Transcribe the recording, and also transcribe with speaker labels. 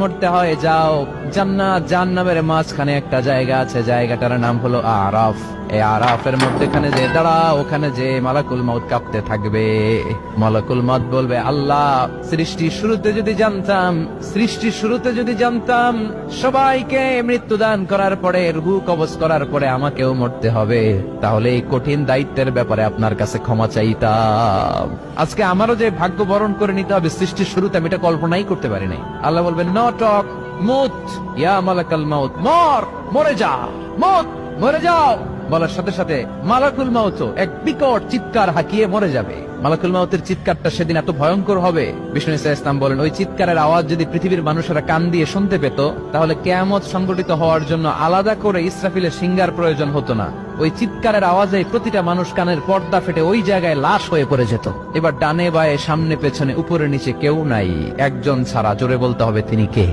Speaker 1: মরতে হয় যাও, জান্নাত জাহান্নামের মাঝখানে একটা জায়গা আছে, জায়গাটার নাম হলো আরাফ। এই আরাফের মধ্যখানে যে দাঁড়া, ওখানে যে মালাকুল মউত কাঁপতে থাকবে। মালাকুল মউত বলবে, আল্লাহ সৃষ্টির শুরুতে যদি জানতাম সবাইকে মৃত্যুদান করার পরে, রূহ কবজ করার পরে আমাকেও মরতে হবে, তাহলে এই কঠিন দায়িত্বের ব্যাপারে আপনার কাছে ক্ষমা চাইতাম। আজকে আমারও যে ভাগ্য বরণ করে নিতে হবে সৃষ্টির শুরুতে, আমি এটা কল্পনাই করতে পারি নাই। আল্লাহ বলবেন, নো টক, মুত ইয়া মালাকুল মউত, মরে যা, মরে যাও। বলার সাথে সাথে মালাকুল মউত এক বিকট চিৎকার হাঁকিয়ে মরে যাবে। মালাকুল মউতের চিৎকারটা সেদিন এত ভয়ঙ্কর হবে, বিষ্ণু ঈসা ইসলাম বলেন, ওই চিৎকারের আওয়াজ যদি পৃথিবীর মানুষেরা কান দিয়ে শুনতে পেত, তাহলে কিয়ামত সংঘটিত হওয়ার জন্য আলাদা করে ইসরাফিলের সিঙ্গার প্রয়োজন হতো না। ওই চিৎকারের আওয়াজে প্রতিটা মানুষ কানের পর্দা ফেটে ওই জায়গায় লাশ হয়ে পড়ে যেত। এবার ডানে বায়ে সামনে পেছনে উপরে নিচে কেউ নাই, একজন ছাড়া। জোরে বলতে হবে, তিনি কে?